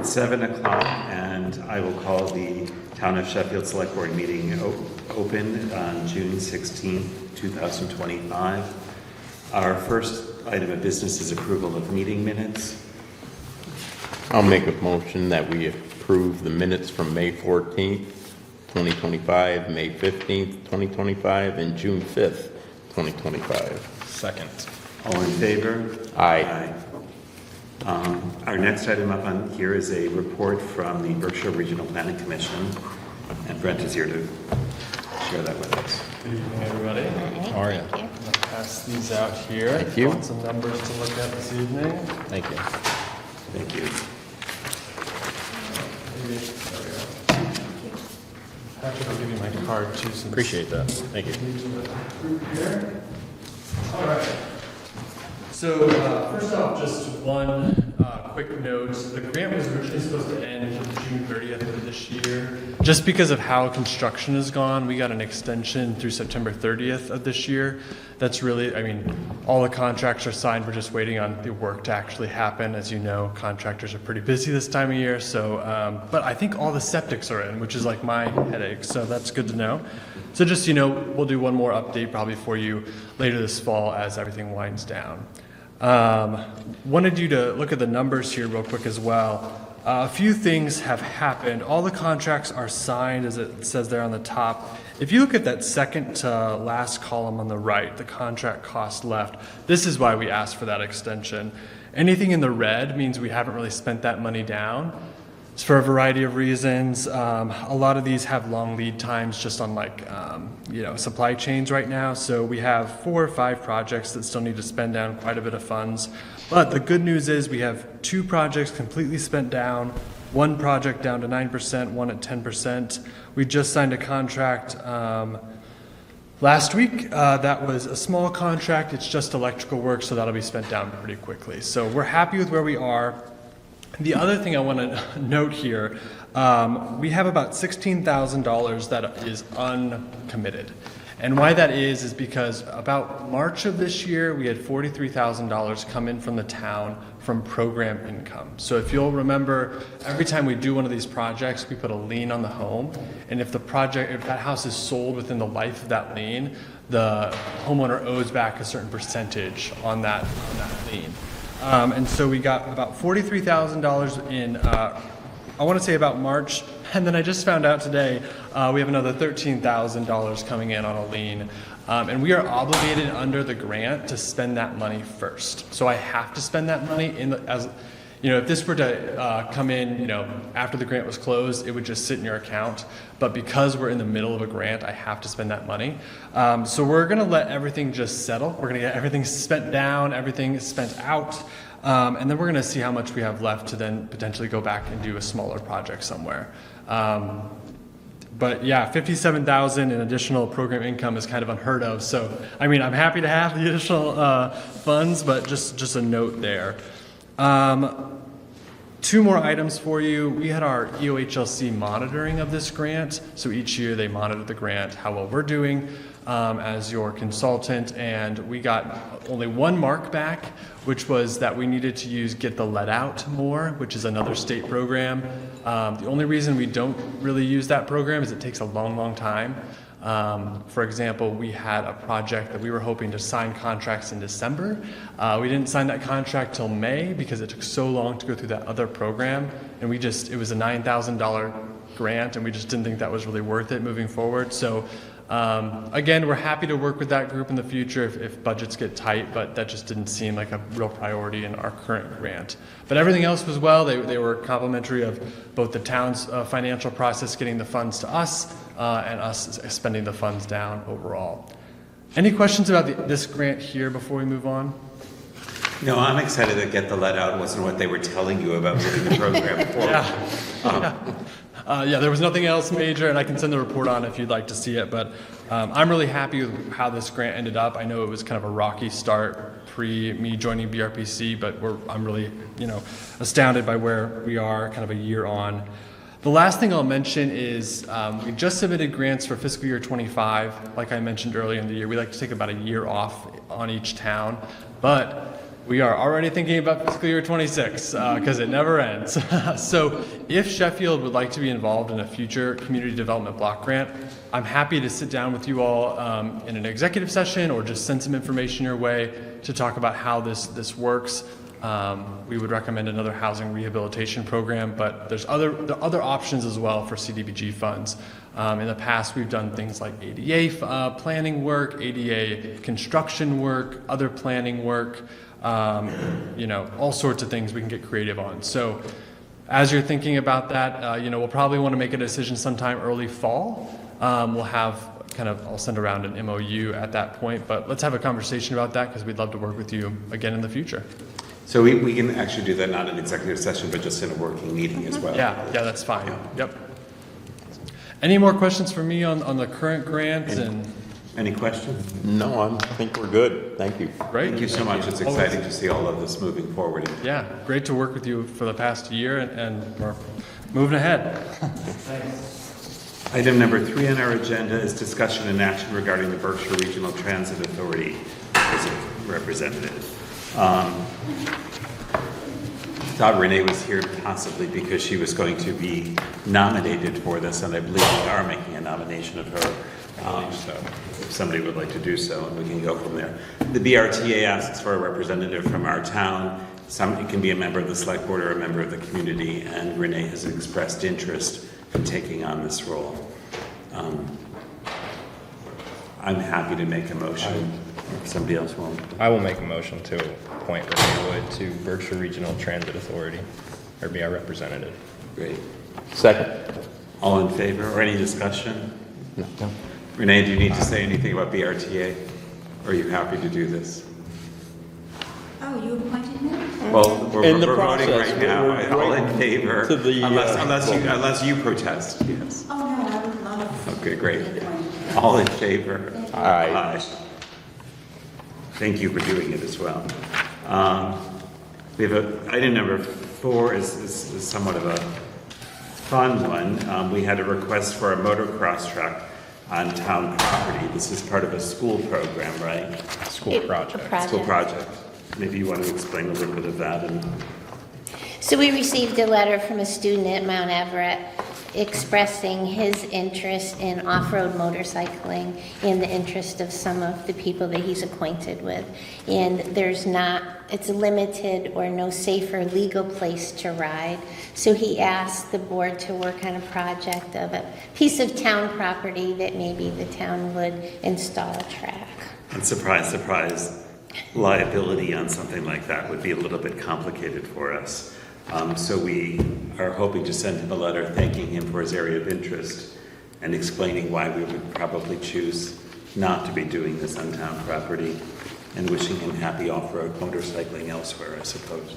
It's 7 o'clock, and I will call the Town of Sheffield Selectboard meeting open on June 16th, 2025. Our first item of business is approval of meeting minutes. I'll make a motion that we approve the minutes from May 14th, 2025, May 15th, 2025, and June 5th, 2025. Second. All in favor? Aye. Our next item up on here is a report from the Berkshire Regional Planning Commission, and Brent is here to share that with us. Good evening, everybody. How are you? I'm going to pass these out here. Thank you. Lots of numbers to look at this evening. Thank you. Thank you. Patrick, I'll give you my card too. Since Appreciate that. Thank you. Group here. All right. So first off, just one quick note. The grant was originally supposed to end June 30th of this year. Just because of how construction has gone, we got an extension through September 30th of this year. That's really, I mean, all the contracts are signed. We're just waiting on the work to actually happen. As you know, contractors are pretty busy this time of year. So, but I think all the septics are in, which is like my headache. So that's good to know. So just, you know, we'll do one more update probably for you later this fall as everything winds down. Wanted you to look at the numbers here real quick as well. A few things have happened. All the contracts are signed, as it says there on the top. If you look at that second to last column on the right, the contract cost left, this is why we asked for that extension. Anything in the red means we haven't really spent that money down. It's for a variety of reasons. A lot of these have long lead times just on like, supply chains right now. So we have 4 or 5 projects that still need to spend down quite a bit of funds. But the good news is we have 2 projects completely spent down, 1 project down to 9%, 1 at 10%. We just signed a contract last week. That was a small contract. It's just electrical work, so that'll be spent down pretty quickly. So we're happy with where we are. The other thing I want to note here, we have about $16,000 that is uncommitted. And why that is because about March of this year, we had $43,000 come in from the town from program income. So if you'll remember, every time we do one of these projects, we put a lien on the home. And if that house is sold within the life of that lien, the homeowner owes back a certain percentage on that lien. And so we got about $43,000 in, I want to say about March, and then I just found out today we have another $13,000 coming in on a lien. And we are obligated under the grant to spend that money first. So I have to spend that money if this were to come in, after the grant was closed, it would just sit in your account. But because we're in the middle of a grant, I have to spend that money. So we're going to let everything just settle. We're going to get everything spent down, everything spent out. And then we're going to see how much we have left to then potentially go back and do a smaller project somewhere. But yeah, $57,000 in additional program income is kind of unheard of. So, I mean, I'm happy to have the additional funds, but just a note there. 2 more items for you. We had our EOHLC monitoring of this grant. So each year they monitor the grant, how well we're doing as your consultant. And we got only 1 mark back, which was that we needed to get the let out more, which is another state program. The only reason we don't really use that program is it takes a long, long time. For example, we had a project that we were hoping to sign contracts in December. We didn't sign that contract till May because it took so long to go through that other program. And it was a $9,000 grant, and we just didn't think that was really worth it moving forward. So again, we're happy to work with that group in the future if budgets get tight, but that just didn't seem like a real priority in our current grant. But everything else was well. They were complimentary of both the town's financial process getting the funds to us and us spending the funds down overall. Any questions about this grant here before we move on? No, I'm excited to get the let out. Wasn't what they were telling you about moving the program forward. There was nothing else major, and I can send the report on if you'd like to see it, but I'm really happy with how this grant ended up. I know it was kind of a rocky start pre me joining BRPC, but I'm really, astounded by where we are kind of a year on. The last thing I'll mention is we just submitted grants for fiscal year 25. Like I mentioned earlier in the year, we like to take about a year off on each town, but We are already thinking about fiscal year 26 because it never ends. So if Sheffield would like to be involved in a future community development block grant, I'm happy to sit down with you all in an executive session or just send some information your way to talk about how this works. We would recommend another housing rehabilitation program, but there are other options as well for CDBG funds. In the past, we've done things like ADA planning work, ADA construction work, other planning work, all sorts of things we can get creative on. So as you're thinking about that, we'll probably want to make a decision sometime early fall. We'll have I'll send around an MOU at that point, but let's have a conversation about that because we'd love to work with you again in the future. So we can actually do that not in executive session, but just in a working meeting as well. Yeah, that's fine. Yep. Any more questions for me on the current grants and? Any questions? No, I think we're good. Thank you. Great. Thank you so much. It's exciting to see all of this moving forward. Yeah, great to work with you for the past year, and we're moving ahead. Thanks. Item number 3 on our agenda is discussion and action regarding the Berkshire Regional Transit Authority as a representative. I thought Renee was here possibly because she was going to be nominated for this, and I believe we are making a nomination of her. So if somebody would like to do so, and we can go from there. The BRTA asks for a representative from our town. It can be a member of the select board or a member of the community, and Renee has expressed interest in taking on this role. I'm happy to make a motion if somebody else won't. I will make a motion to appoint Renee Wood to Berkshire Regional Transit Authority, or be our representative. Great. Second. All in favor, or any discussion? No. Renee, do you need to say anything about BRTA? Or are you happy to do this? Oh, you appointed him? Well, we're In the voting process, right now. we're All in favor, to the, unless you protest, yes. Oh, no, I would love. Okay, great. All in favor? Aye. Thank you for doing it as well. We have item number 4 is somewhat of a fun one. We had a request for a motocross track on town property. This is part of a school program, right? School project. School project. Maybe you want to explain a little bit of that. So we received a letter from a student at Mount Everett expressing his interest in off-road motorcycling in the interest of some of the people that he's acquainted with. And it's a limited or no safer legal place to ride. So he asked the board to work on a project of a piece of town property that maybe the town would install a track. And surprise, surprise, liability on something like that would be a little bit complicated for us. So we are hoping to send him a letter thanking him for his area of interest and explaining why we would probably choose not to be doing this on town property and wishing him happy off-road motorcycling elsewhere, I suppose.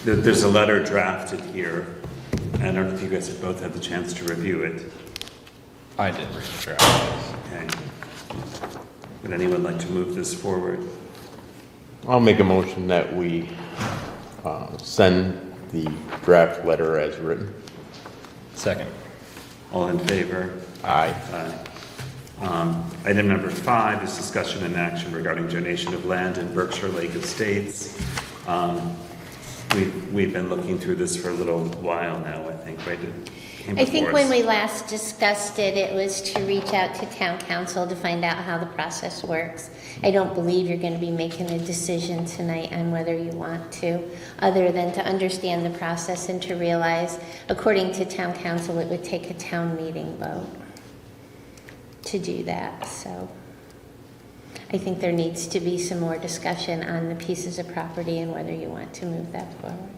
There's a letter drafted here. I don't know if you guys have both had the chance to review it. I did read the draft. Okay. Would anyone like to move this forward? I'll make a motion that we send the draft letter as written. Second. All in favor? Aye. Item number 5 is discussion and action regarding donation of land in Berkshire Lake Estates. We've been looking through this for a little while now, I think, right? I think when we last discussed it, it was to reach out to town council to find out how the process works. I don't believe you're going to be making a decision tonight on whether you want to, other than to understand the process and to realize, according to town council, it would take a town meeting vote to do that. So I think there needs to be some more discussion on the pieces of property and whether you want to move that forward.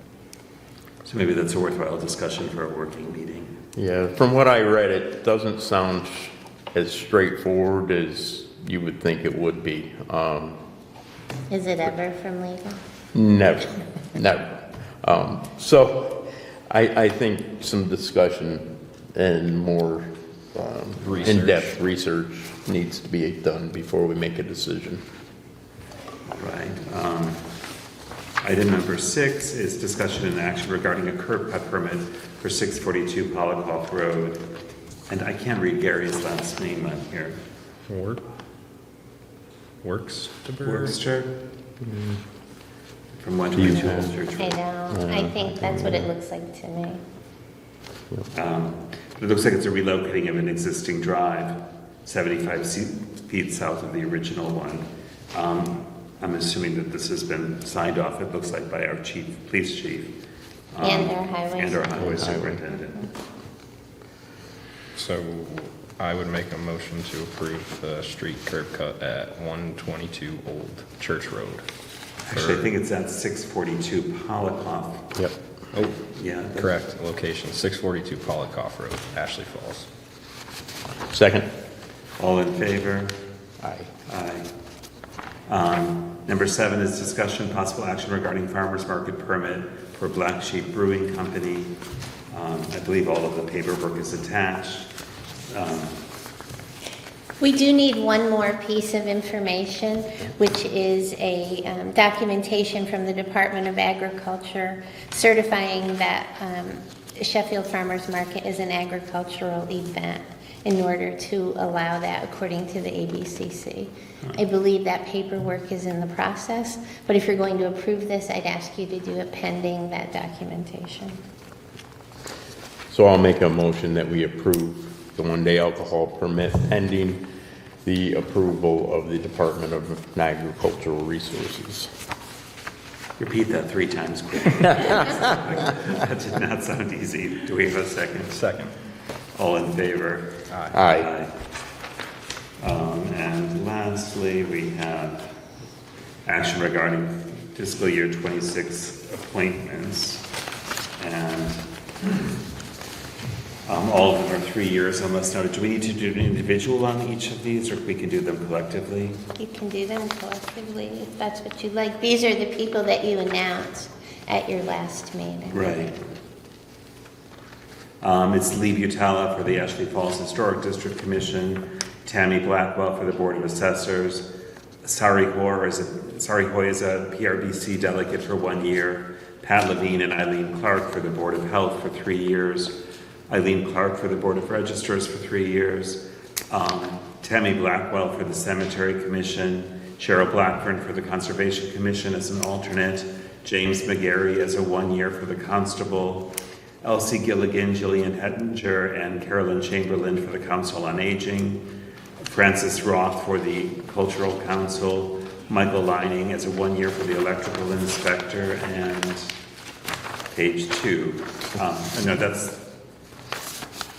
So maybe that's a worthwhile discussion for a working meeting. Yeah, from what I read, it doesn't sound as straightforward as you would think it would be. Is it ever from legal? Never. So I think some discussion and more in-depth research needs to be done before we make a decision. Right. Item number 6 is discussion and action regarding a curb cut permit for 642 Pollock Road. And I can't read Gary's last name on here. Ward. Worcester? From Do 122 you have- Old Church I Road. know, I think that's what it looks like to me. It looks like it's a relocating of an existing drive, 75 feet south of the original one. I'm assuming that this has been signed off, it looks like, by our police chief. And our highway And our highway superintendent. superintendent. So I would make a motion to approve the street curb cut at 122 Old Church Road. Actually, I think it's at 642 Polikoff. Yep. Oh, Yeah. that- correct, location, 642 Polikoff Road, Ashley Falls. Second? All in favor? Aye. Aye. Number 7 is discussion, possible action regarding farmer's market permit for Black Sheep Brewing Company. I believe all of the paperwork is attached. We do need one more piece of information, which is a documentation from the Department of Agriculture certifying that Sheffield Farmers Market is an agricultural event in order to allow that according to the ABCC. I believe that paperwork is in the process, but if you're going to approve this, I'd ask you to do it pending that documentation. So I'll make a motion that we approve the one-day alcohol permit pending the approval of the Department of Agricultural Resources. Repeat that 3 times quick. That did not sound easy. Do we have a second? Second. All in favor? Aye. And lastly, we have action regarding fiscal year 26 appointments. And all of them are 3 years unless noted. Do we need to do an individual on each of these, or we can do them collectively? You can do them collectively if that's what you'd like. These are the people that you announced at your last meeting. Right. It's Lee Butala for the Ashley Falls Historic District Commission, Tammy Blackwell for the Board of Assessors, Sari Hoy is a PRBC delegate for 1 year, Pat Levine and Eileen Clark for the Board of Health for 3 years, Eileen Clark for the Board of Registers for 3 years, Tammy Blackwell for the Cemetery Commission, Cheryl Blackburn for the Conservation Commission as an alternate, James McGarry as a 1 year for the Constable, Elsie Gilligan, Jillian Hettinger, and Carolyn Chamberlain for the Council on Aging, Francis Roth for the Cultural Council, Michael Lining as a 1 year for the Electrical Inspector, and page 2. No, that's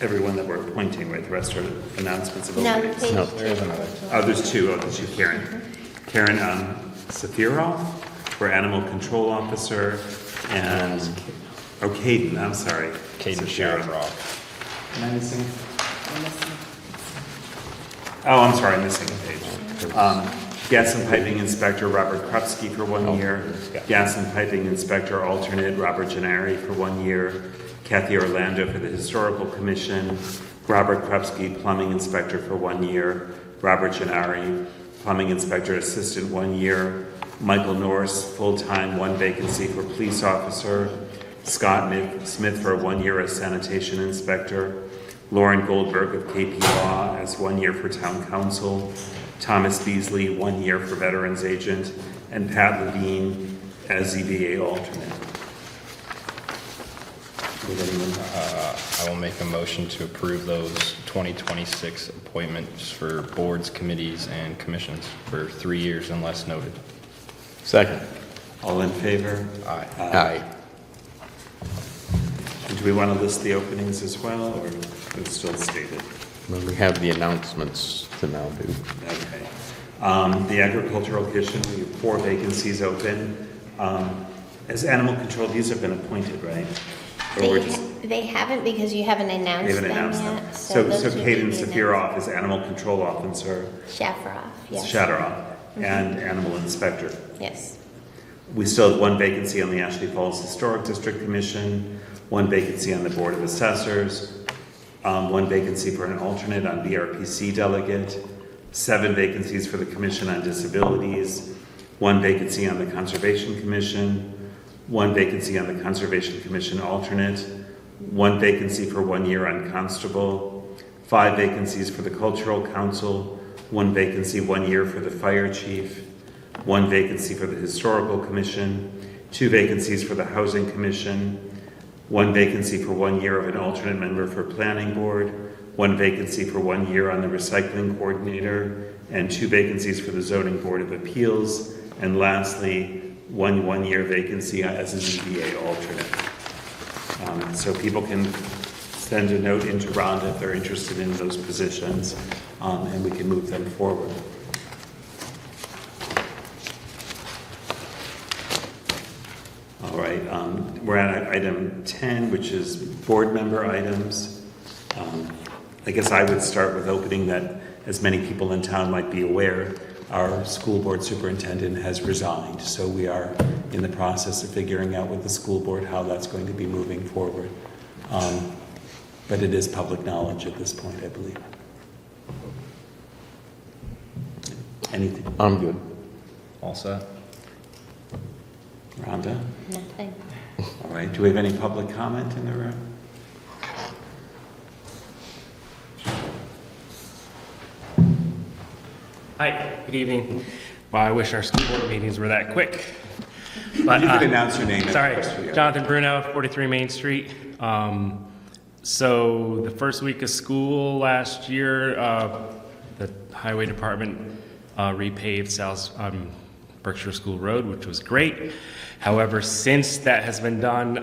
everyone that we're appointing, right? The rest are announcements of No, openings. page No, two. there is another. Oh, there's 2. Oh, there's 2. Karen Safiroff for Animal Control Officer, and Caden, I'm sorry. Caden Safiroff. Shamrock. Am I missing? Oh, I'm sorry, I'm missing a page. Gas and Piping Inspector Robert Krupski for 1 year. Gas and Piping Inspector Alternate Robert Gennari for 1 year. Kathy Orlando for the Historical Commission. Robert Krupski Plumbing Inspector for 1 year. Robert Gennari Plumbing Inspector Assistant 1 year. Michael Norris full-time 1 vacancy for Police Officer. Scott Smith for 1 year as Sanitation Inspector. Lauren Goldberg of KP Law as 1 year for Town Council. Thomas Beasley, 1 year for Veterans Agent. And Pat Levine as ZBA Alternate. Would anyone- I will make a motion to approve those 2026 appointments for boards, committees, and commissions for 3 years unless noted. Second? All in favor? Aye. Aye. And do we want to list the openings as well, or it's still stated? Well, we have the announcements to now do. Okay. The Agricultural Commission, we have 4 vacancies open. As Animal Control, these have been appointed, right? Or we're just- They haven't because you haven't They announced haven't them announced them. yet. So those would be Caden the Safiroff is Animal Control Officer, Shafroff, yes. Shatteroff, and Animal Inspector. Yes. We still have 1 vacancy on the Ashley Falls Historic District Commission, 1 vacancy on the Board of Assessors, 1 vacancy for an alternate on BRPC delegate, 7 vacancies for the Commission on Disabilities, 1 vacancy on the Conservation Commission, 1 vacancy on the Conservation Commission alternate, 1 vacancy for 1 year on Constable, 5 vacancies for the Cultural Council, 1 vacancy, 1 year for the fire chief, 1 vacancy for the historical commission, 2 vacancies for the housing commission, 1 vacancy for 1 year of an alternate member for planning board, 1 vacancy for 1 year on the recycling coordinator, and 2 vacancies for the zoning board of appeals, and lastly, 1 one-year vacancy as an ZBA alternate. So people can send a note into Rhonda if they're interested in those positions, and we can move them forward. All right, we're at item 10, which is board member items. I guess I would start with opening that, as many people in town might be aware, our school board superintendent has resigned. So we are in the process of figuring out with the school board how that's going to be moving forward. But it is public knowledge at this point, I believe. Anything? I'm good. All set? Rhonda? Nothing. All right, do we have any public comment in the room? Hi, good evening. Well, I wish our school board meetings were that quick. But, You can announce your name. sorry, first for you. Jonathan Bruno, 43 Main Street. So the first week of school last year, the highway department repaved South Berkshire School Road, which was great. However, since that has been done,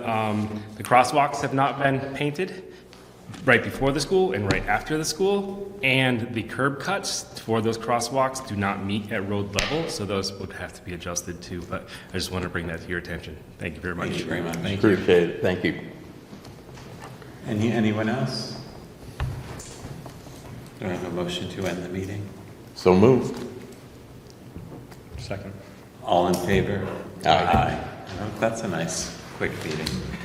the crosswalks have not been painted right before the school and right after the school, and the curb cuts for those crosswalks do not meet at road level, so those would have to be adjusted too. But I just want to bring that to your attention. Thank you very much. Thank you very much. Appreciate it. Thank you. Anyone else? Do I have a motion to end the meeting? So moved. Second. All in favor? Aye. Oh, that's a nice, quick meeting.